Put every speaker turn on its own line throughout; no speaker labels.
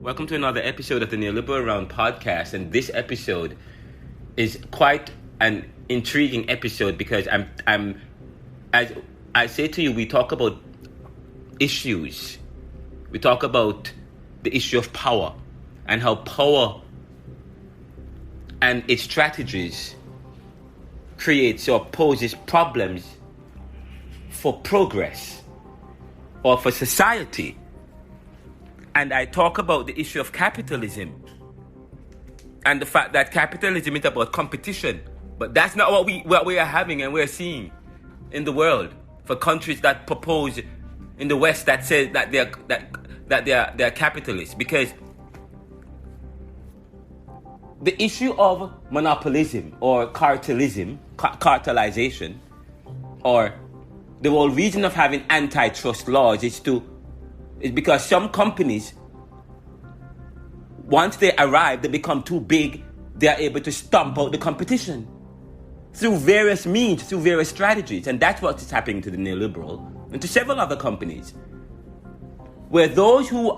Welcome to another episode of the Neoliberal Rant podcast, and this episode is quite an intriguing episode because I'm as I say to you, we talk about issues. We talk about the issue of power and how power and its strategies creates or poses problems for progress or for society. And I talk about the issue of capitalism and the fact that capitalism is about competition, but that's not what we are having and we're seeing in the world for countries that propose in the West that say that they're capitalists, because the issue of monopolism or cartelism, cartelization, or the whole reason of having antitrust laws is because some companies, once they arrive, they become too big, they are able to stomp out the competition through various means, through various strategies. And that's what is happening to the neoliberal and to several other companies, where those who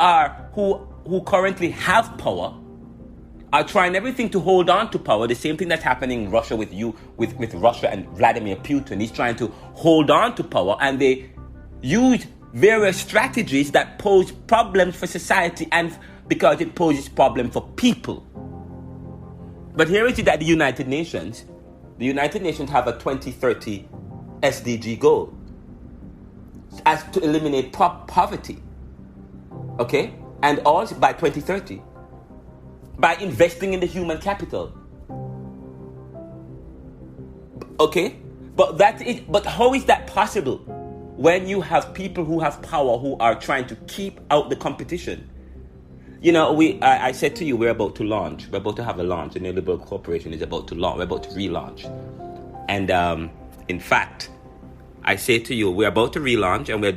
currently have power are trying everything to hold on to power. The same thing that's happening in Russia with Russia and Vladimir Putin. He's trying to hold on to power, and they use various strategies that pose problems for society, and because it poses problem for people. But here it is that the United Nations have a 2030 SDG goal as to eliminate poverty. Okay? And also by 2030, by investing in the human capital. Okay? But how is that possible when you have people who have power who are trying to keep out the competition? You know, I said to you, we're about to have a launch. The Neoliberal Corporation is about to launch. We're about to relaunch. And in fact, I say to you, we're about to relaunch, and we're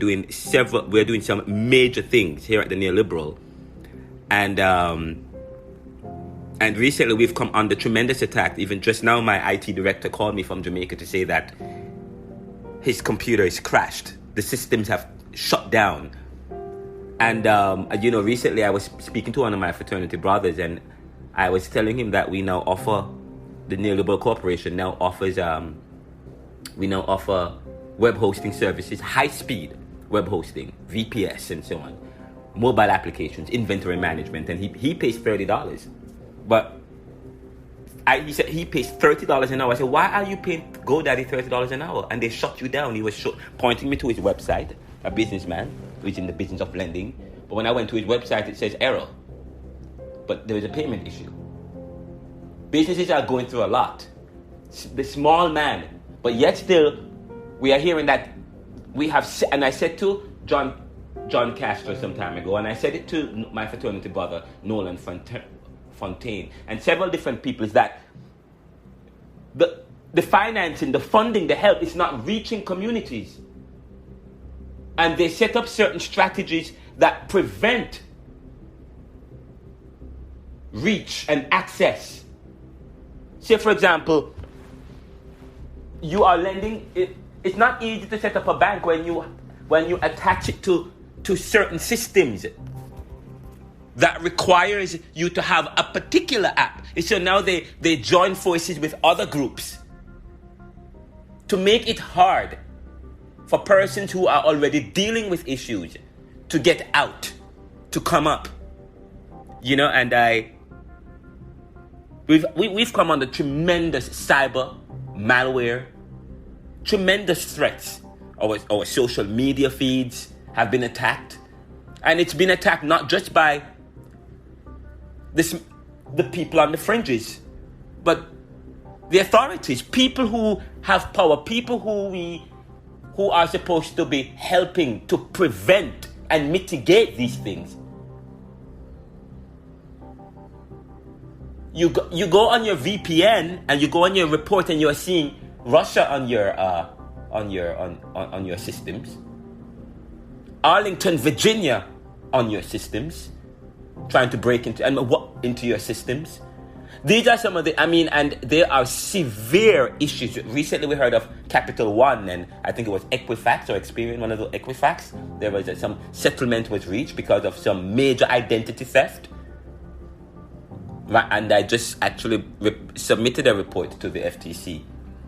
doing some major things here at the Neoliberal. And recently we've come under tremendous attack. Even just now, my IT director called me from Jamaica to say that his computer is crashed. The systems have shut down. And, recently I was speaking to one of my fraternity brothers, and I was telling him that the Neoliberal Corporation now offers, web hosting services, high-speed web hosting, VPS and so on, mobile applications, inventory management, and he pays $30. But he said he pays $30 an hour. I said, why are you paying GoDaddy $30 an hour? And they shut you down. He was pointing me to his website, a businessman who's in the business of lending. But when I went to his website, it says error. But there is a payment issue. Businesses are going through a lot. The small man. But yet still, we are hearing that we have... And I said to John Castro some time ago, and I said it to my fraternity brother, Nolan Fontaine, and several different people, is that the financing, the funding, the help is not reaching communities. And they set up certain strategies that prevent reach and access. Say, for example, you are lending. It's not easy to set up a bank when you attach it to certain systems that requires you to have a particular app. So now they join forces with other groups to make it hard for persons who are already dealing with issues to get out, to come up. You know, and we've come under tremendous cyber malware, tremendous threats. Our social media feeds have been attacked, and it's been attacked not just by the people on the fringes, but the authorities, people who have power, people who are supposed to be helping to prevent and mitigate these things. You go on your VPN and you go on your report, and you are seeing Russia on your systems, Arlington, Virginia on your systems, trying to break into your systems. These are some of and there are severe issues. Recently we heard of Capital One, and I think it was Equifax or Experian, one of the Equifax. There was some settlement was reached because of some major identity theft. And I just actually submitted a report to the FTC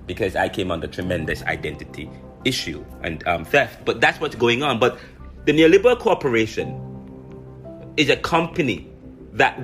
because I came under tremendous identity issue and theft. But that's what's going on. But the Neoliberal Corporation is a company that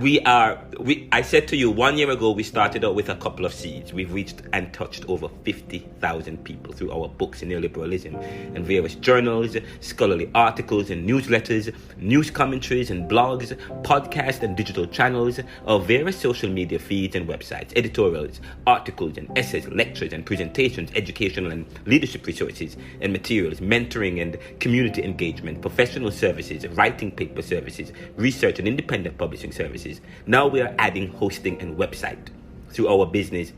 I said to you 1 year ago, we started out with a couple of seeds. We've reached and touched over 50,000 people through our books in neoliberalism and various journals, scholarly articles and newsletters, news commentaries and blogs, podcasts and digital channels, our various social media feeds and websites, editorials, articles and essays, lectures and presentations, educational and leadership resources and materials, mentoring and community engagement, professional services, writing paper services, research and independent publishing services. Now we are adding hosting and website through our business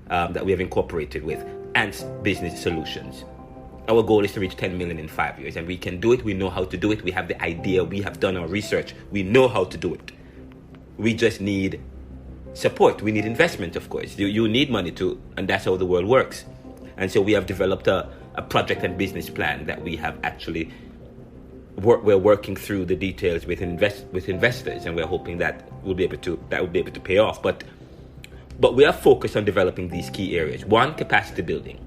that we have incorporated with Ant Business Solutions. Our goal is to reach 10 million in 5 years, and we can do it. We know how to do it. We have the idea. We have done our research. We know how to do it. We just need support. We need investment, of course. You need money to, and that's how the world works. And so we have developed a project and business plan that we have actually we're working through the details with investors, and we're hoping that will be able to pay off. But we are focused on developing these key areas. One, capacity building,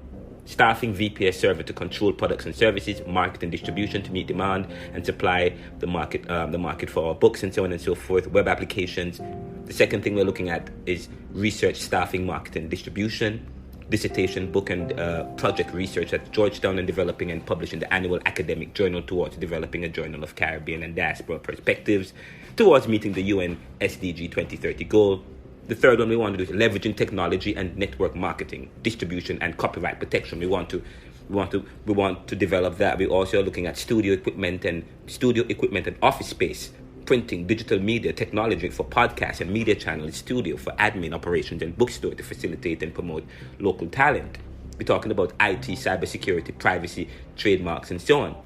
staffing VPS server to control products and services, market and distribution to meet demand and supply the market for our books and so on and so forth. Web applications. The second thing we're looking at is research, staffing, market and distribution. Dissertation, book and project research at Georgetown, and developing and publishing the annual academic journal towards developing a journal of Caribbean and diaspora perspectives towards meeting the UN SDG 2030 goal. The third one we want to do is leveraging technology and network marketing, distribution and copyright protection. We want to develop that. We're also looking at studio equipment and office space, printing, digital media, technology for podcasts and media channels, studio for admin operations and bookstore to facilitate and promote local talent. We're talking about IT, cybersecurity, privacy, trademarks, and so on.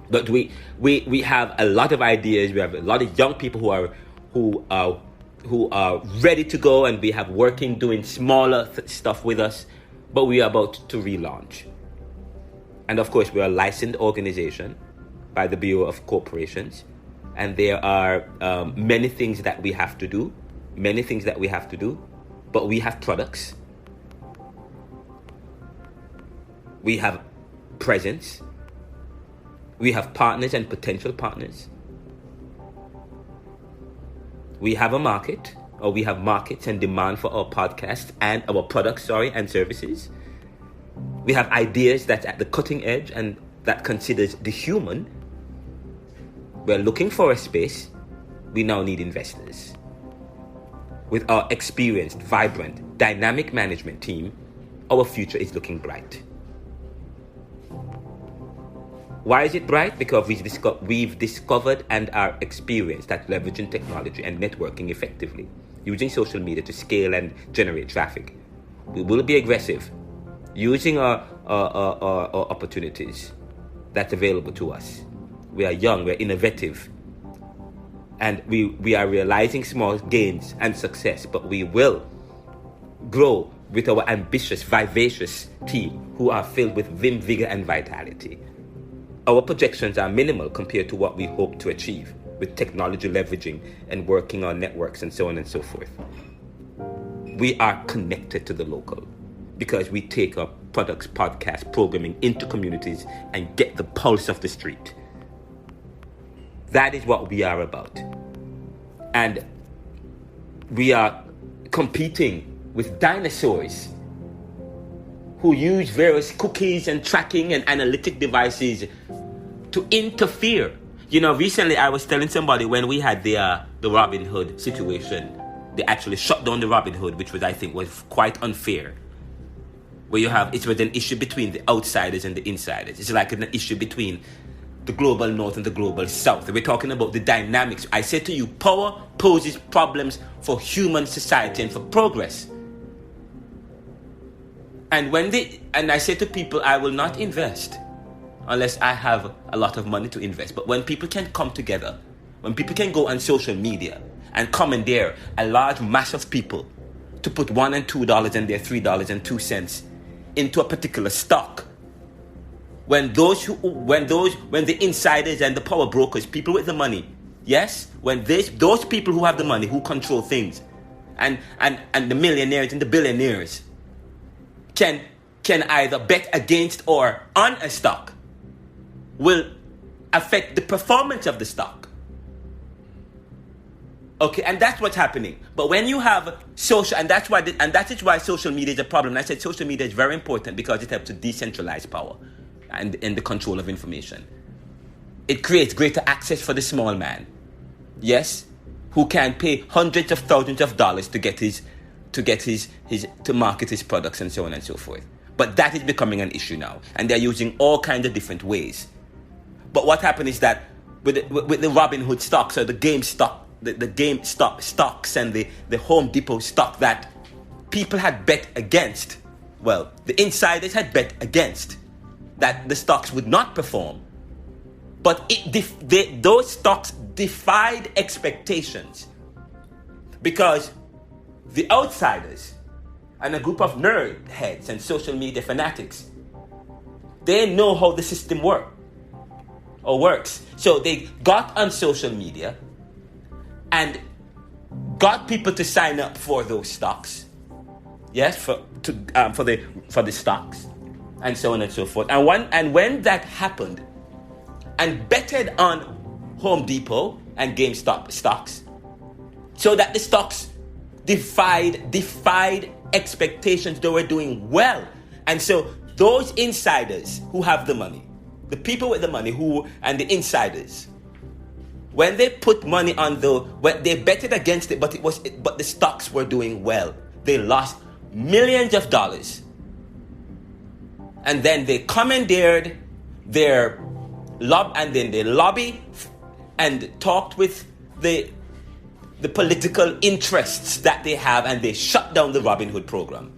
But we have a lot of ideas. We have a lot of young people who are ready to go, and we have doing smaller stuff with us. But we are about to relaunch. And of course, we are a licensed organization by the Bureau of Corporations. And there are many things that we have to do, but we have products. We have presence. We have partners and potential partners. We have a market, or we have markets and demand for our podcasts and our products, and services. We have ideas that's at the cutting edge and that considers the human. We're looking for a space. We now need investors. With our experienced, vibrant, dynamic management team, our future is looking bright. Why is it bright? Because we've discovered and are experienced at leveraging technology and networking effectively, using social media to scale and generate traffic. We will be aggressive, using our opportunities that's available to us. We are young, we're innovative, and we are realizing small gains and success, but we will grow with our ambitious, vivacious team who are filled with vim, vigor, and vitality. Our projections are minimal compared to what we hope to achieve with technology leveraging and working on networks and so on and so forth. We are connected to the local because we take our products, podcast, programming into communities and get the pulse of the street. That is what we are about. And we are competing with dinosaurs who use various cookies and tracking and analytic devices to interfere. Recently I was telling somebody when we had the Robin Hood situation, they actually shut down the Robin Hood, which I think was quite unfair. Where it was an issue between the outsiders and the insiders. It's like an issue between the global north and the global south. We're talking about the dynamics. I said to you, power poses problems for human society and for progress. And I say to people, I will not invest unless I have a lot of money to invest. But when people can come together, when people can go on social media and commandeer a large mass of people to put $1 and $2 and their $3.02 into a particular stock, when the insiders and the power brokers, people with the money, yes, when those people who have the money, who control things, and the millionaires and the billionaires can either bet against or on a stock will affect the performance of the stock. Okay, and that's what's happening. But when you have social, and that is why social media is a problem. And I said social media is very important because it helps to decentralize power and the control of information. It creates greater access for the small man, yes, who can pay hundreds of thousands of dollars to market his products and so on and so forth. But that is becoming an issue now, and they're using all kinds of different ways. But what happened is that with the Robinhood stocks or the GameStop, the GameStop stocks and the Home Depot stock that people had bet against, well, the insiders had bet against that the stocks would not perform. But those stocks defied expectations because the outsiders and a group of nerd heads and social media fanatics, they know how the system works. So they got on social media and got people to sign up for those stocks, yes, for the stocks, and so on and so forth. And when that happened, and betted on Home Depot and GameStop stocks, so that the stocks defied expectations. They were doing well, and so those insiders who have the money, the people with the money and the insiders, when they put money on they betted against it, but the stocks were doing well. They lost millions of dollars, and then they commandeered their and then they lobby and talked with the political interests that they have, and they shut down the Robinhood program.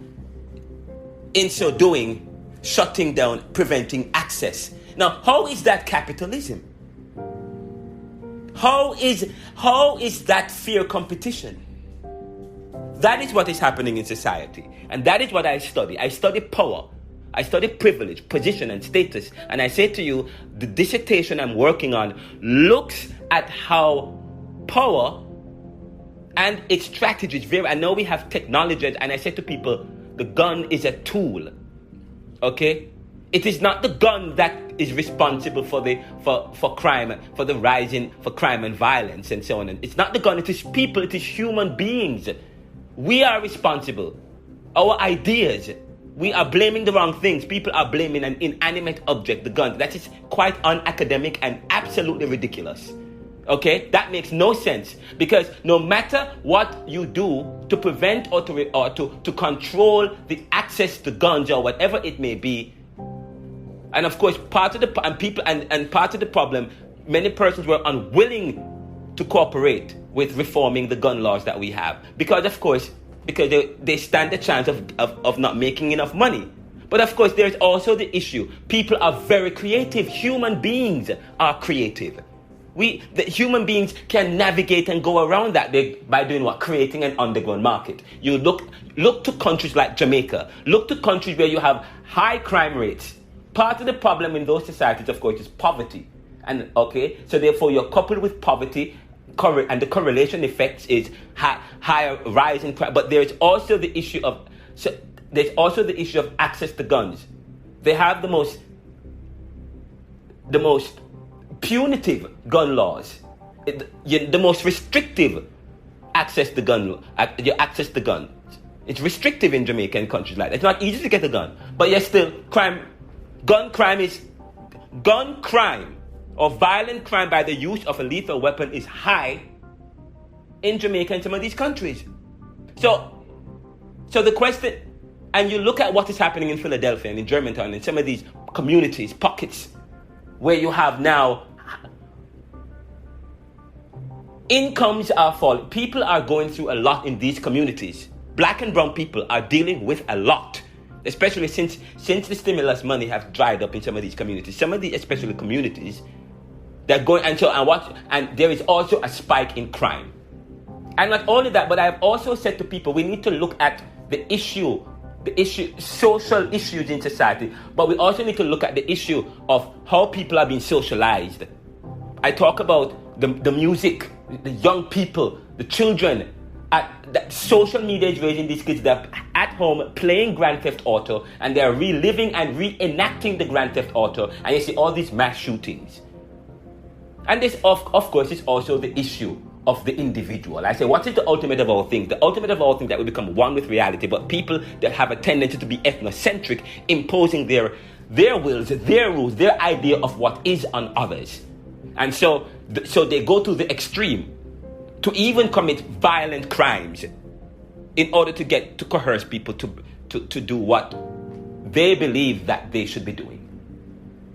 In so doing, shutting down, preventing access. Now, how is that capitalism? How is that fair competition? That is what is happening in society, and that is what I study. I study power. I study privilege, position, and status. And I say to you, the dissertation I'm working on looks at how power and its strategies vary. I know we have technology, and I say to people, the gun is a tool. Okay? It is not the gun that is responsible for crime, for the rising for crime and violence and so on. And it's not the gun, it is people, it is human beings. We are responsible. Our ideas. We are blaming the wrong things. People are blaming an inanimate object, the gun. That is quite unacademic and absolutely ridiculous. Okay? That makes no sense. Because no matter what you do to prevent or to control the access to guns or whatever it may be, and of course, part of the problem, many persons were unwilling to cooperate with reforming the gun laws that we have. Because they stand a chance of not making enough money. But of course, there's also the issue. People are very creative. Human beings are creative. The human beings can navigate and go around that by doing what? Creating an underground market. You look to countries like Jamaica. Look to countries where you have high crime rates. Part of the problem in those societies, of course, is poverty. And okay, so therefore you're coupled with poverty, and the correlation effects is higher rise in crime. But there's also the issue of access to guns. They have the most punitive gun laws, the most restrictive access to guns. It's restrictive in Jamaica and countries like that. It's not easy to get a gun, but yet still gun crime or violent crime by the use of a lethal weapon is high in Jamaica and some of these countries. So the question, and you look at what is happening in Philadelphia and in Germantown and some of these communities, pockets, where you have now incomes are falling. People are going through a lot in these communities. Black and brown people are dealing with a lot, especially since the stimulus money has dried up in some of these communities. Some of these, especially communities, they're going and there is also a spike in crime. And not only that, but I've also said to people, we need to look at the social issues in society, but we also need to look at the issue of how people are being socialized. I talk about the music, the young people, the children Social media is raising these kids. They're at home playing Grand Theft Auto, and they're reliving and reenacting the Grand Theft Auto, and you see all these mass shootings. And this, of course, is also the issue of the individual. I say, what is the ultimate of all things? The ultimate of all things that we become one with reality, but people that have a tendency to be ethnocentric, imposing their wills, their rules, their idea of what is on others. And so they go to the extreme to even commit violent crimes in order to coerce people to do what they believe that they should be doing.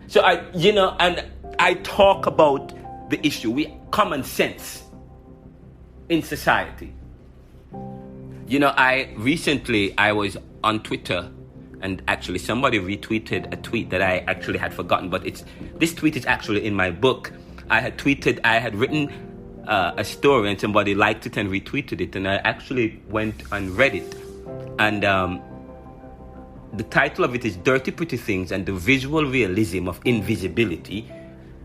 So I talk about the issue, common sense in society. I was on Twitter, and actually somebody retweeted a tweet that I actually had forgotten, but this tweet is actually in my book. I had written a story, and somebody liked it and retweeted it, and I actually went and read it. And the title of it is Dirty Pretty Things and the Visual Realism of Invisibility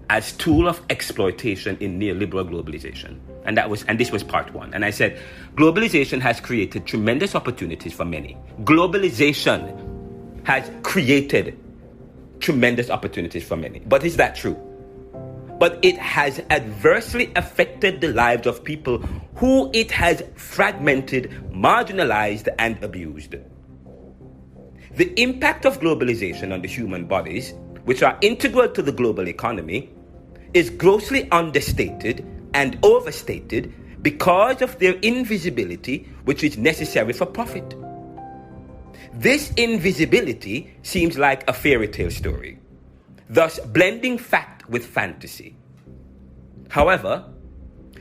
as Tool of Exploitation in Neoliberal Globalization. And this was part one. And I said, globalization has created tremendous opportunities for many. Globalization has created tremendous opportunities for many. But is that true? But it has adversely affected the lives of people who it has fragmented, marginalized, and abused. The impact of globalization on the human bodies, which are integral to the global economy, is grossly understated and overstated because of their invisibility, which is necessary for profit. This invisibility seems like a fairy tale story, thus blending fact with fantasy. However,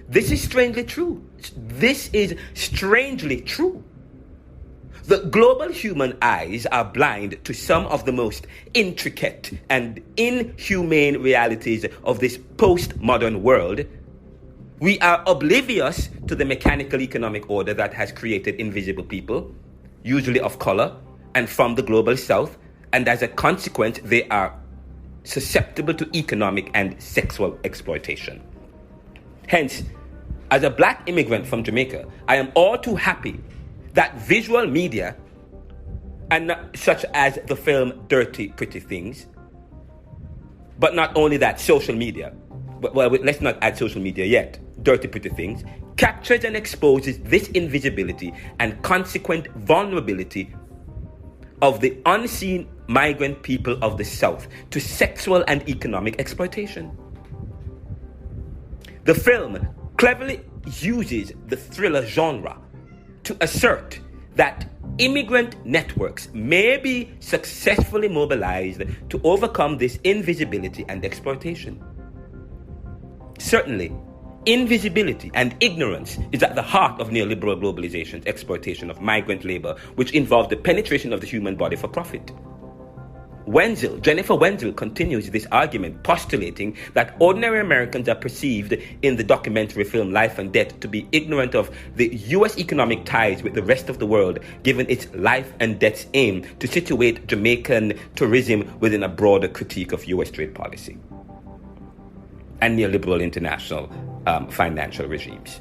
this is strangely true. This is strangely true. The global human eyes are blind to some of the most intricate and inhumane realities of this postmodern world. We are oblivious to the mechanical economic order that has created invisible people, usually of color, and from the global south, and as a consequence, they are susceptible to economic and sexual exploitation. Hence, as a black immigrant from Jamaica, I am all too happy that visual media, and such as the film Dirty Pretty Things, but not only that, social media, well, let's not add social media yet, Dirty Pretty Things, captures and exposes this invisibility and consequent vulnerability of the unseen migrant people of the South to sexual and economic exploitation. The film cleverly uses the thriller genre to assert that immigrant networks may be successfully mobilized to overcome this invisibility and exploitation. Certainly, invisibility and ignorance is at the heart of neoliberal globalization's exploitation of migrant labor, which involves the penetration of the human body for profit. Jennifer Wenzel continues this argument, postulating that ordinary Americans are perceived in the documentary film Life and Death to be ignorant of the U.S. economic ties with the rest of the world, given its life and death's aim to situate Jamaican tourism within a broader critique of U.S. trade policy and neoliberal international financial regimes.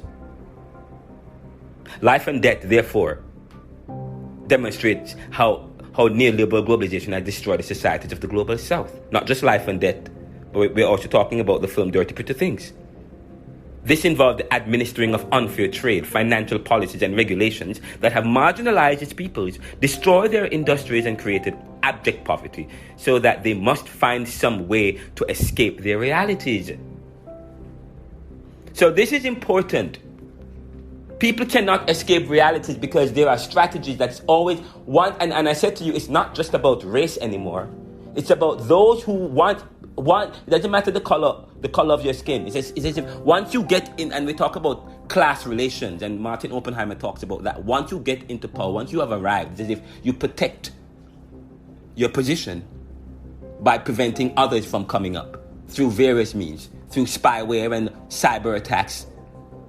Life and Death, therefore, demonstrates how neoliberal globalization has destroyed the societies of the global south. Not just Life and Death, but we're also talking about the film Dirty Pretty Things. This involved the administering of unfair trade, financial policies and regulations that have marginalized its peoples, destroyed their industries and created abject poverty, so that they must find some way to escape their realities. So this is important. People cannot escape realities because there are strategies that's always one. And I said to you, it's not just about race anymore. It's about those who want. It doesn't matter the color of your skin. It's as if once you get in, and we talk about class relations, and Martin Oppenheimer talks about that. Once you get into power, once you have arrived, it's as if you protect your position by preventing others from coming up through various means, through spyware and cyber attacks.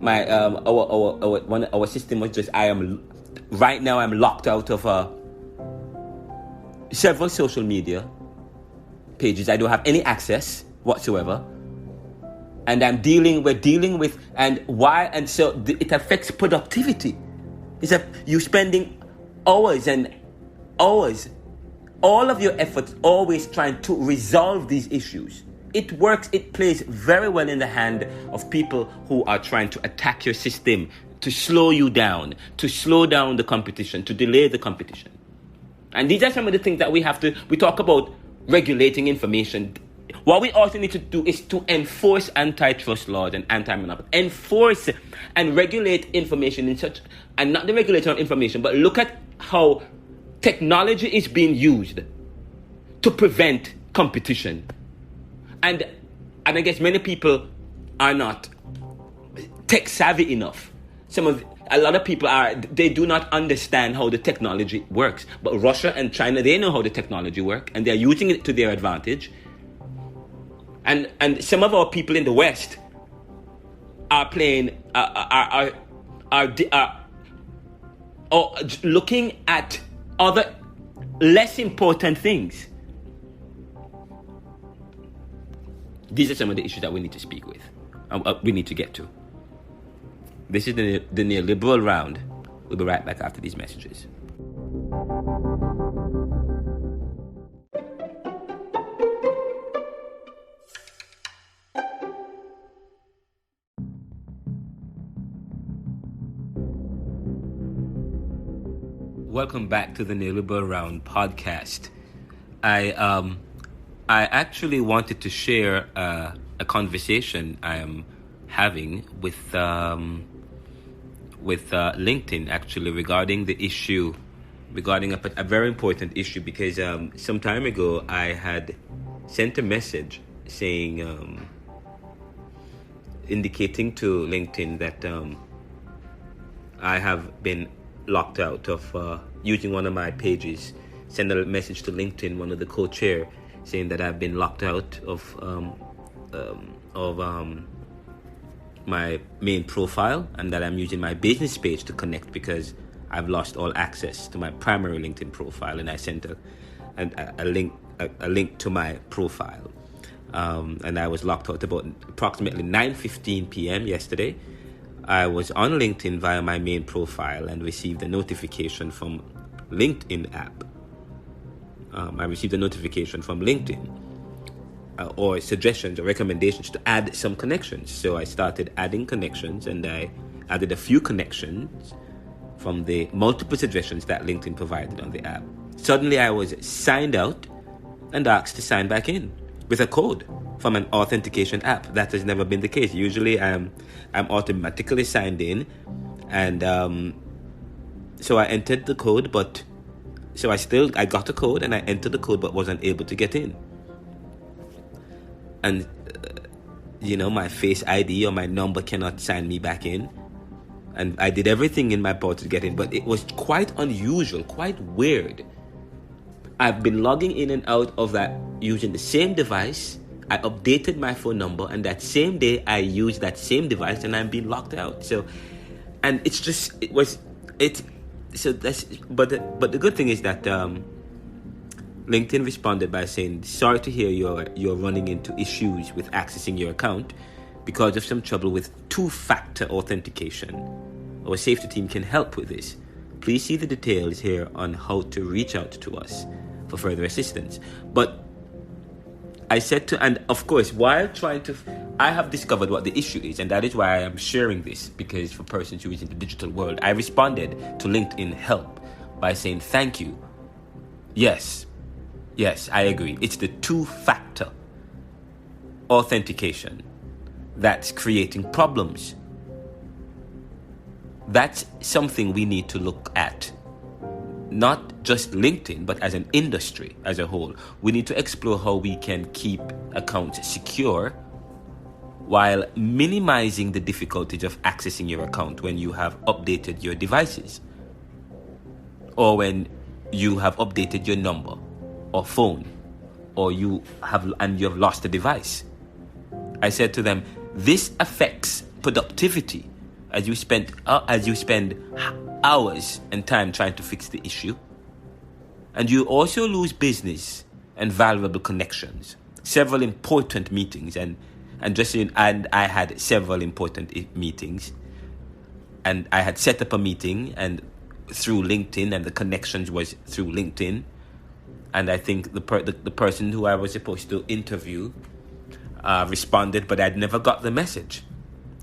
Our system was just, I'm locked out of several social media pages. I don't have any access whatsoever, and we're dealing with, and so it affects productivity It's you spending hours and hours, all of your efforts always trying to resolve these issues. It works, it plays very well in the hand of people who are trying to attack your system, to slow you down, to slow down the competition, to delay the competition. And these are some of the things that we talk about regulating information. What we also need to do is to enforce antitrust laws and anti-monopoly. Enforce and regulate information in such, and not the regulation of information, but look at how technology is being used to prevent competition. And I guess many people are not tech savvy enough. A lot of people they do not understand how the technology works. But Russia and China, they know how the technology works, and they're using it to their advantage. And some of our people in the West are looking at other less important things. These are some of the issues that we need to speak with. We need to get to. This is the neoliberal round. We'll be right back after these messages. Welcome back to the Neoliberal Round podcast. I actually wanted to share a conversation I am having with LinkedIn, actually, regarding a very important issue, because some time ago I had sent a message saying, indicating to LinkedIn that I have been locked out of using one of my pages. Send a message to LinkedIn, one of the co-chair, saying that I've been locked out of my main profile, and that I'm using my business page to connect because I've lost all access to my primary LinkedIn profile. And I sent a link to my profile, and I was locked out about approximately 9:15 p.m. yesterday. I was on LinkedIn via my main profile and received a notification from LinkedIn app. I received a notification from LinkedIn or suggestions or recommendations to add some connections. So I started adding connections, and I added a few connections from the multiple suggestions that LinkedIn provided on the app. Suddenly I was signed out and asked to sign back in with a code from an authentication app. That has never been the case. Usually I'm automatically signed in, and so I entered the code, but I got a code and I entered the code but wasn't able to get in. And my Face ID or my number cannot sign me back in. And I did everything in my power to get in, but it was quite unusual, quite weird. I've been logging in and out of that using the same device. I updated my phone number, and that same day I used that same device, and I'm being locked out. So, and it's just, so that's, but the good thing is that LinkedIn responded by saying, sorry to hear you're running into issues with accessing your account because of some trouble with two-factor authentication. Our safety team can help with this. Please see the details here on how to reach out to us for further assistance. But I said to, and of course, while trying to, I have discovered what the issue is, and that is why I am sharing this, because for persons who is in the digital world, I responded to LinkedIn help by saying, thank you. Yes, I agree. It's the two-factor authentication that's creating problems. That's something we need to look at. Not just LinkedIn, but as an industry as a whole. We need to explore how we can keep accounts secure while minimizing the difficulties of accessing your account when you have updated your devices, or when you have updated your number or phone, or you have lost the device. I said to them, this affects productivity as you spend hours and time trying to fix the issue, and you also lose business and valuable connections, several important meetings, and I had several important meetings, and I had set up a meeting, and through LinkedIn, and the connections was through LinkedIn. And I think the person who I was supposed to interview responded, but I'd never got the message.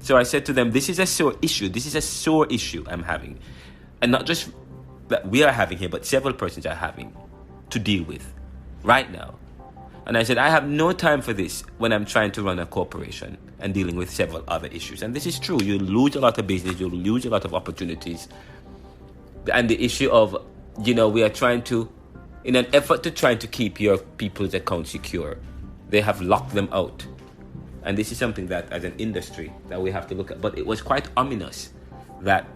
So I said to them, this is a sore issue. This is a sore issue I'm having. And not just that we are having here, but several persons are having to deal with right now. And I said, I have no time for this when I'm trying to run a corporation and dealing with several other issues. And this is true. You lose a lot of business. You lose a lot of opportunities. And the issue of, we are trying to, in an effort to try to keep your people's accounts secure, they have locked them out. And this is something that, as an industry, that we have to look at. But it was quite ominous that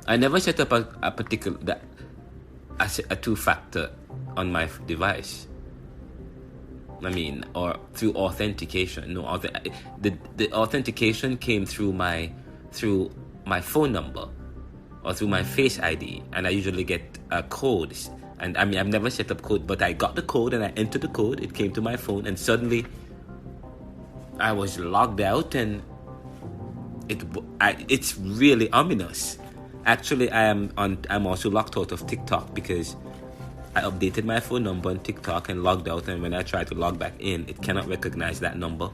I never set up a particular, a two-factor on my device. Or through authentication. No, the authentication came through my phone number or through my Face ID, and I usually get codes. And I've never set up code, but I got the code and I entered the code. It came to my phone, and suddenly I was logged out, and it's really ominous. Actually, I'm also locked out of TikTok because I updated my phone number on TikTok and logged out, and when I tried to log back in, it cannot recognize that number.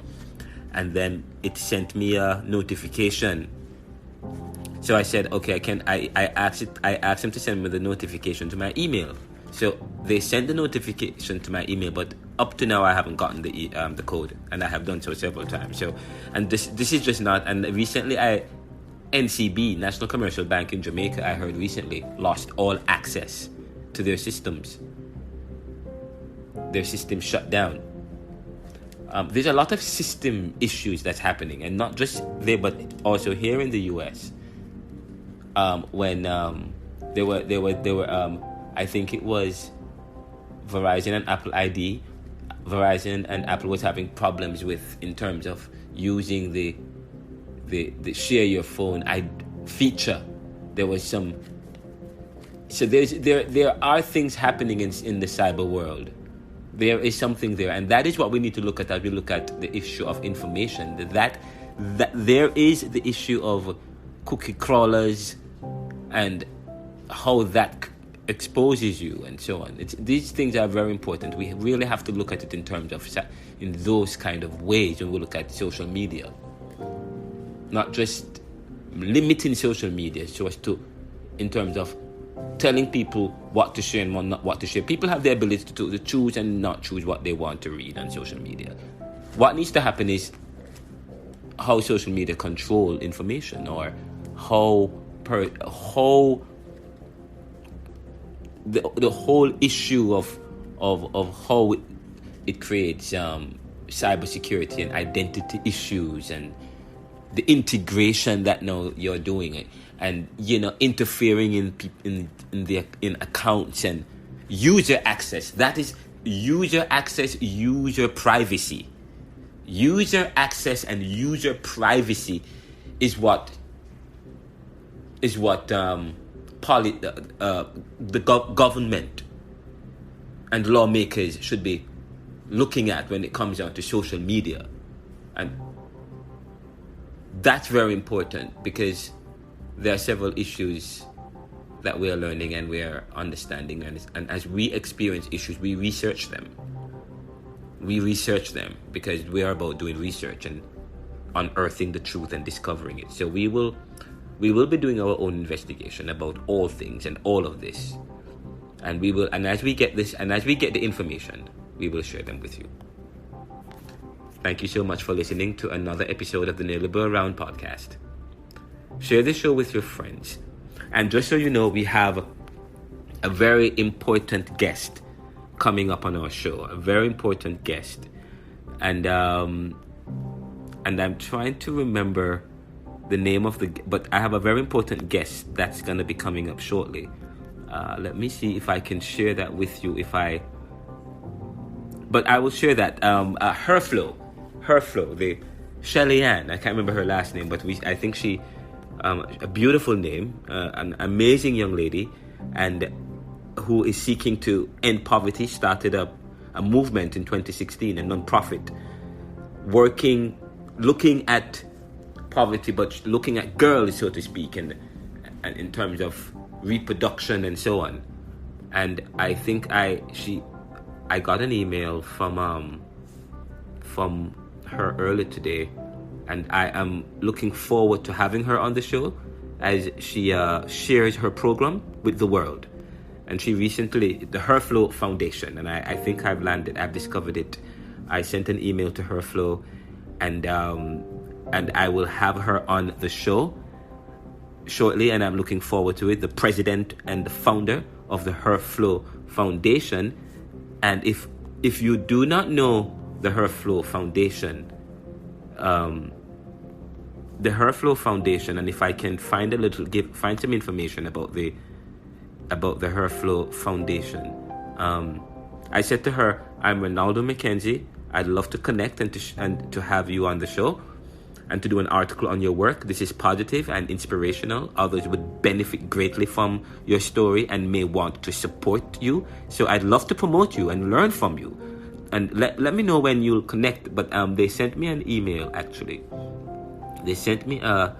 And then it sent me a notification. So I said, okay, I asked him to send me the notification to my email. So they sent the notification to my email, but up to now I haven't gotten the code, and I have done so several times. So, and this is just not. And recently, NCB, National Commercial Bank in Jamaica, I heard recently lost all access to their systems. Their system shut down. There's a lot of system issues that's happening, and not just there, but also here in the US. When there were I think it was Verizon and Apple ID. Verizon and Apple was having problems with in terms of using the share your phone feature. There was some. So there are things happening in the cyber world. There is something there, and that is what we need to look at as we look at the issue of information. That there is the issue of cookie crawlers and how that exposes you and so on. These things are very important. We really have to look at it in terms of in those kind of ways when we look at social media. Not just limiting social media so as to, in terms of telling people what to share and not what to share. People have the ability to choose and not choose what they want to read on social media. What needs to happen is how social media control information, or how the whole issue of how it creates cybersecurity and identity issues, and the integration that now you're doing, and interfering in accounts and user access. That is user access, user privacy. User access and user privacy is what the government and lawmakers should be looking at when it comes down to social media. And that's very important, because there are several issues that we are learning and we are understanding, and as we experience issues, we research them. We research them because we are about doing research and unearthing the truth and discovering it. So we will be doing our own investigation about all things and all of this, and as we get the information, we will share them with you. Thank you so much for listening to another episode of the Neoliberal Round podcast. Share this show with your friends. And just so you know, we have a very important guest coming up on our show. A very important guest. And I'm trying to remember the name of but I have a very important guest that's going to be coming up shortly. Let me see if I can share that with you. But I will share that. Herflow, the Shelly Ann. I can't remember her last name, but I think she, a beautiful name, an amazing young lady, and who is seeking to end poverty. Started a movement in 2016, a non-profit, looking at poverty, but looking at girls, so to speak, and in terms of reproduction and so on. And I think I got an email from her earlier today, and I am looking forward to having her on the show as she shares her program with the world. And she recently, the HerFlow Foundation, and I think I've discovered it. I sent an email to HerFlow, and I will have her on the show shortly, and I'm looking forward to it. The president and the founder of the HerFlow Foundation. And if you do not know the HerFlow Foundation, the HerFlow Foundation, and if I can find some information about the HerFlow Foundation. I said to her, I'm Ronaldo McKenzie. I'd love to connect and to have you on the show and to do an article on your work. This is positive and inspirational. Others would benefit greatly from your story and may want to support you. So I'd love to promote you and learn from you. And let me know when you'll connect. But they sent me an email, actually. They sent me a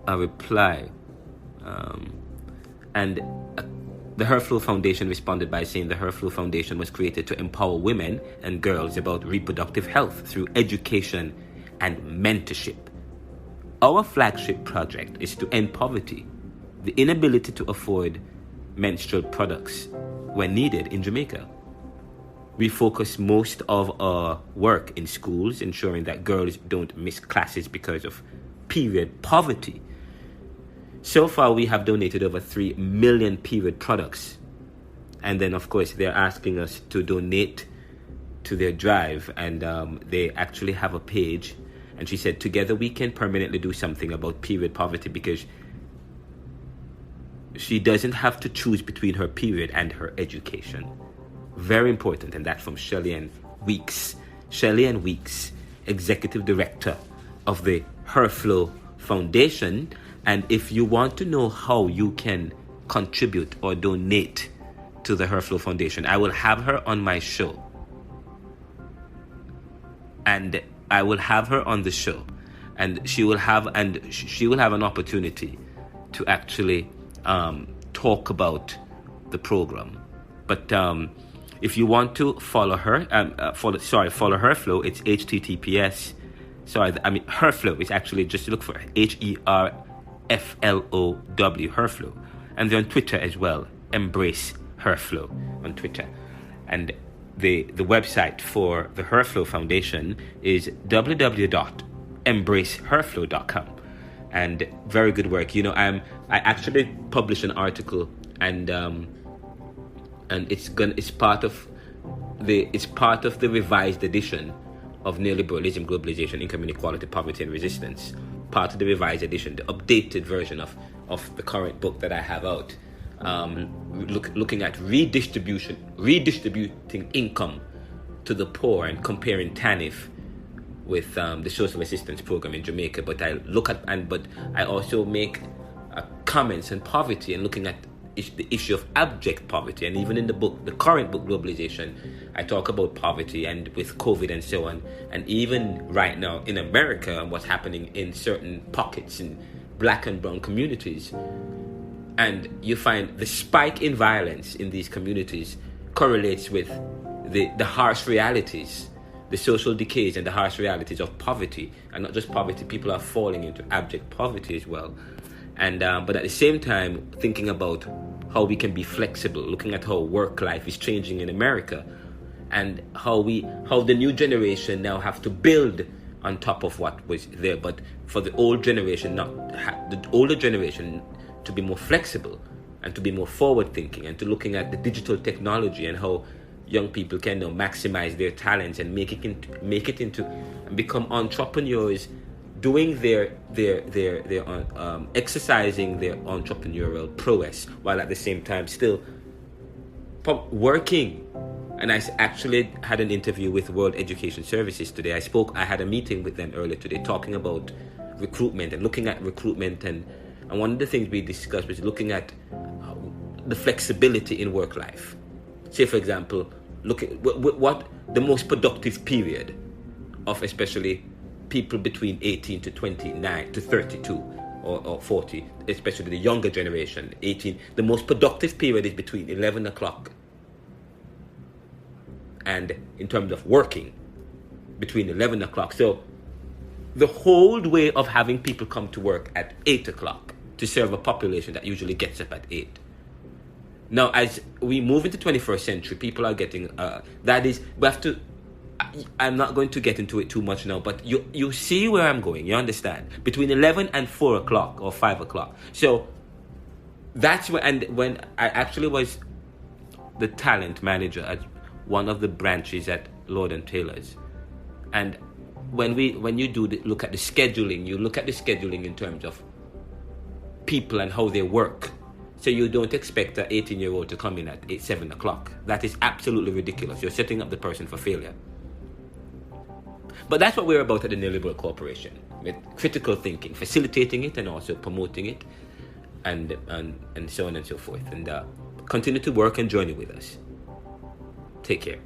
reply. And the HerFlow Foundation responded by saying the HerFlow Foundation was created to empower women and girls about reproductive health through education and mentorship. Our flagship project is to end poverty, the inability to afford menstrual products when needed in Jamaica. We focus most of our work in schools, ensuring that girls don't miss classes because of period poverty. So far, we have donated over 3 million period products. And then, of course, they're asking us to donate to their drive. And they actually have a page. And she said, together we can permanently do something about period poverty, because she doesn't have to choose between her period and her education. Very important. And that's from Shelley-Ann Weeks. Shelley-Ann Weeks, Executive Director of the HerFlow Foundation. And if you want to know how you can contribute or donate to the HerFlow Foundation, I will have her on my show. And I will have her on the show. And she will have an opportunity to actually talk about the program. But if you want to follow her, follow HerFlow, it's HTTPS. HerFlow is actually, just look for HerFlow, HerFlow. And they're on Twitter as well. Embrace HerFlow on Twitter. And the website for the HerFlow Foundation is www.embraceherflow.com. And very good work. I actually published an article, and it's part of the revised edition of Neoliberalism, Globalization, Income Inequality, Poverty and Resistance. Part of the revised edition, the updated version of the current book that I have out, looking at redistributing income to the poor and comparing TANF with the social assistance program in Jamaica. But I also make comments on poverty and looking at the issue of abject poverty. And even in the current book, Globalization, I talk about poverty and with COVID and so on. And even right now in America and what's happening in certain pockets in black and brown communities. And you find the spike in violence in these communities correlates with the harsh realities, the social decays and the harsh realities of poverty. And not just poverty, people are falling into abject poverty as well. And but at the same time, thinking about how we can be flexible, looking at how work life is changing in America, and how the new generation now have to build on top of what was there. But for the older generation to be more flexible and to be more forward thinking, and to looking at the digital technology and how young people can now maximize their talents and make it into and become entrepreneurs, doing their exercising their entrepreneurial prowess while at the same time still working. And I actually had an interview with World Education Services today. I had a meeting with them earlier today talking about recruitment and looking at recruitment, and one of the things we discussed was looking at the flexibility in work life. Say, for example, look at what the most productive period of especially people between 18 to 29 to 32. or 40, especially the younger generation, 18. The most productive period is between 11 o'clock and, in terms of working, between 11 o'clock. So the whole way of having people come to work at 8 o'clock to serve a population that usually gets up at 8. Now, as we move into 21st century, people are getting, we have to, I'm not going to get into it too much now, but you see where I'm going, you understand? Between 11 and 4 o'clock or 5 o'clock. So that's when I actually was the talent manager at one of the branches at Lord and Taylor's. And when you look at the scheduling, you look at the scheduling in terms of people and how they work. So you don't expect an 18-year-old to come in at 7 o'clock. That is absolutely ridiculous. You're setting up the person for failure. But that's what we're about at the Neoliberal Corporation, with critical thinking, facilitating it and also promoting it, and so on and so forth. And continue to work and journey with us. Take care.